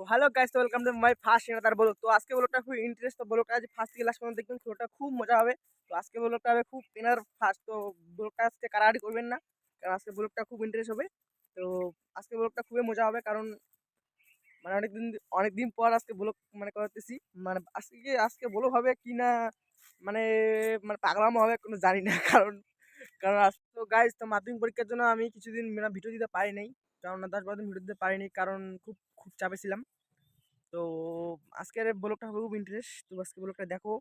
Hello guys, তো welcome to my first another blog. তো আজকে ব্লগটা খুব ইন্টারেস্ট, তো ব্লগটা আজ ফার্স্ট থেকে লাস্ট পর্যন্ত দেখবেন, ব্লগটা খুব মজা হবে। তো আজকে ব্লগটা হবে খুব এনার ফার্স্ট, তো ব্লগটা আজকে কারাকারি করবেন না, কারণ আজকে ব্লগটা খুব ইন্টারেস্ট হবে। তো আজকে ব্লগটা খুবই মজা হবে, কারণ মানে অনেকদিন পর আজকে ব্লগ মানে করতেছি। মানে আজকে ব্লগ হবে কি না, মানে মানে পাগলামো হবে কোনো জানি না। কারণ কারণ আজ তো গাইস, তো মাধ্যমিক পরীক্ষার জন্য আমি কিছুদিন মানে ভিডিও দিতে পারি নাই, কারণ 10-12 দিন ভিডিও দিতে পারিনি, কারণ খুব খুব চাপে ছিলাম। তো আজকের ব্লগটা হবে খুব ইন্টারেস্ট, তো আজকে ব্লগটা দেখো।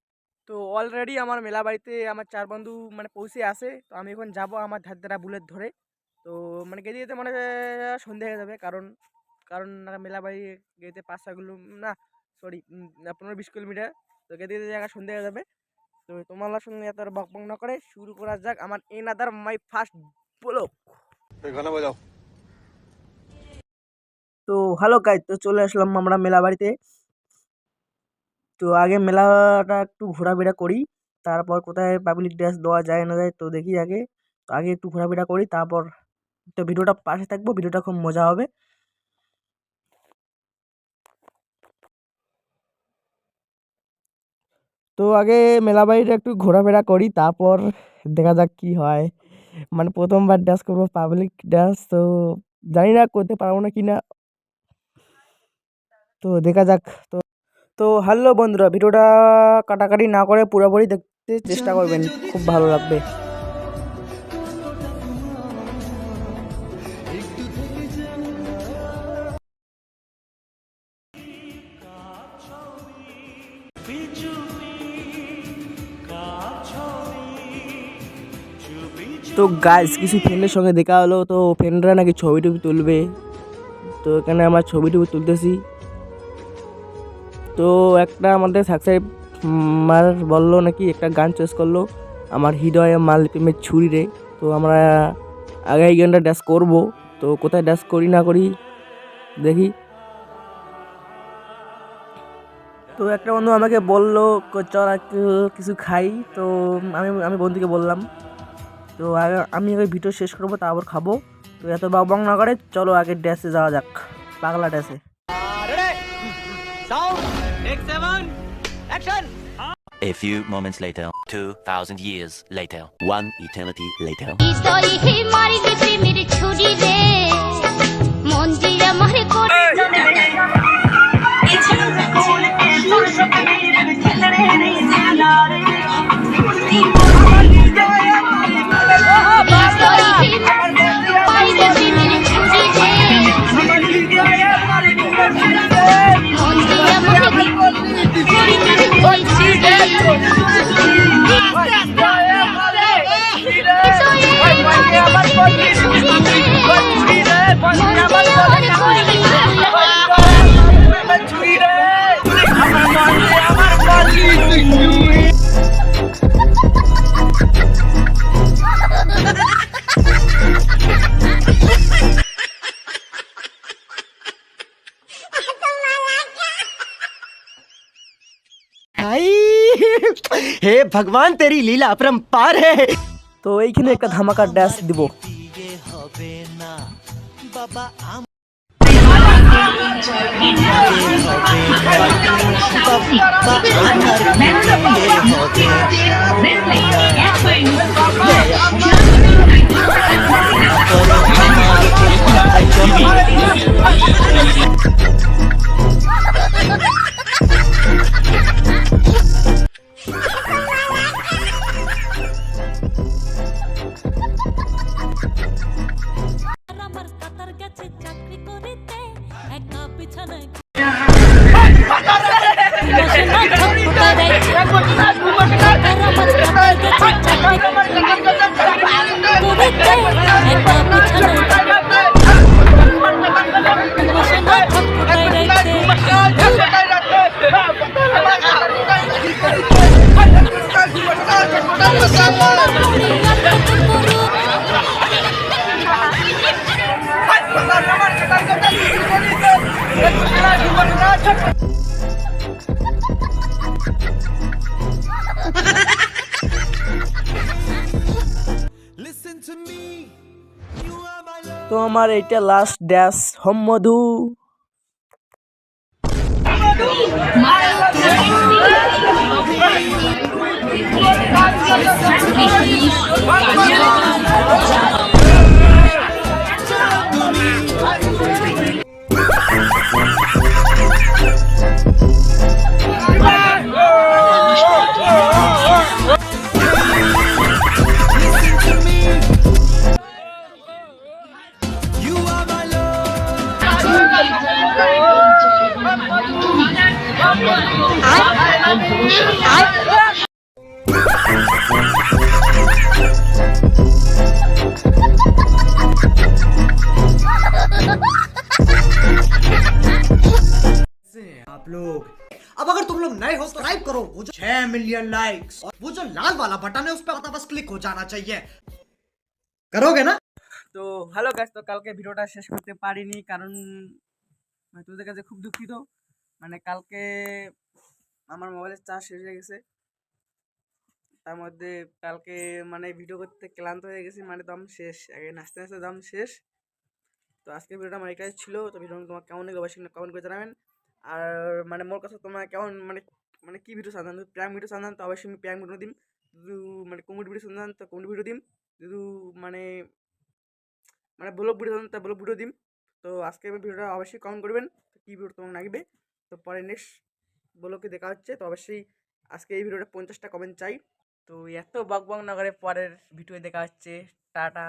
তো অলরেডি আমার মেলা বাড়িতে আমার 4 বন্ধু মানে পৌঁছে আসে, তো আমি এখন যাব আমার ধার বুলেট ধরে। তো মানে গেতে যেতে মানে সন্ধে হয়ে যাবে, কারণ কারণ মেলা বাড়ি যেতে 5-6 না, সরি, 15-20 কিলোমিটার। তো গেতে যেতে জায়গা সন্ধে হয়ে যাবে। তো তোমার সঙ্গে এত বক বক না করে শুরু করা যাক আমার এনাদার মাই ফার্স্ট ব্লগ। গানা বাজাও। তো হ্যালো গাইস, তো চলে আসলাম আমরা মেলা বাড়িতে। তো আগে মেলাটা একটু ঘোরাফেরা করি, তারপর কোথায় পাবলিক ড্রেস দেওয়া যায় না যায় তো দেখি আগে। তো আগে একটু ঘোরাফেরা করি, তারপর তো ভিডিওটা পাশে থাকবো, ভিডিওটা খুব মজা হবে। তো আগে মেলা বাড়িটা একটু ঘোরাফেরা করি, তারপর দেখা যাক কি হয়। মানে প্রথমবার ড্যান্স করবো পাবলিক ড্যান্স, তো জানি না করতে পারবো না কিনা, তো দেখা যাক। তো তো হ্যালো বন্ধুরা, ভিডিওটা কাটাকাটি না করে পুরোপুরি দেখতে চেষ্টা করবেন, খুব ভালো লাগবে। তো গাইস, কিছু ফ্রেন্ডের সঙ্গে দেখা হলো, তো ফ্রেন্ডরা নাকি ছবি টবি তুলবে, তো এখানে আমরা ছবি টবি তুলতেছি। তো একটা আমাদের সাবস্ক্রাইব মার বললো নাকি একটা গান চয়েস করলো, আমার হৃদয়ে মাল প্রেমের ছুরি রে। তো আমরা আগে এই গানটা ড্যান্স করবো, তো কোথায় ড্যান্স করি না করি দেখি। তো একটা বন্ধু আমাকে বললো চল একটু কিছু খাই, তো আমি আমি বন্ধুকে বললাম। তো আগে আমি আগে ভিডিও শেষ করবো, তারপর খাবো। তো এত বাবং না করে চলো আগে ড্যাসে যাওয়া যাক, পাগলা ড্যাসে। A few moments later, 2,000 years later, one eternity later. हे भगवान, तेरी लीला अपरंपार है। তো এইখানে একটা ধামাকা ড্যান্স দিব। তো আমার এইটা লাস্ট ড্যাশ হোম মধু। आप लोग अब अगर तुम लोग नए हो सब्सक्राइब करो, वो जो 6 मिलियन लाइक्स और वो जो लाल वाला बटन है उस पर बस क्लिक हो जाना चाहिए। करोगे ना? তো হ্যালো গাইস, তো কালকে ভিডিওটা শেষ করতে পারিনি কারণ মানে তোদের কাছে খুব দুঃখিত। মানে কালকে আমার মোবাইলের চার্জ শেষ হয়ে গেছে, তার মধ্যে কালকে মানে ভিডিও করতে ক্লান্ত হয়ে গেছি, মানে দম শেষ, আগে নাচতে নাচতে দম শেষ। তো আজকে ভিডিওটা আমার এটাই ছিল। তো ভিডিও তোমার কেমন লাগলো অবশ্যই কমেন্ট করে জানাবেন। আর মানে মোর কাছে তোমার কেমন মানে মানে কি ভিডিও চান, প্র্যাঙ্ক ভিডিও চান তো অবশ্যই আমি প্র্যাঙ্ক ভিডিও দিম, যদি মানে কমেডি ভিডিও চান তো কমেডি ভিডিও দিম, যদি মানে মানে ব্লগ ভিডিও চান তা ব্লগ ভিডিও দিম। তো আজকে ভিডিওটা অবশ্যই কমেন্ট করবেন কী ভিডিও তোমার লাগবে। তো পরে নেক্সট ব্লগে দেখা হচ্ছে। তো অবশ্যই আজকে এই ভিডিওটা 50টা কমেন্ট চাই। তো এত বক বক না করে পরের ভিডিও দেখা হচ্ছে। টাটা।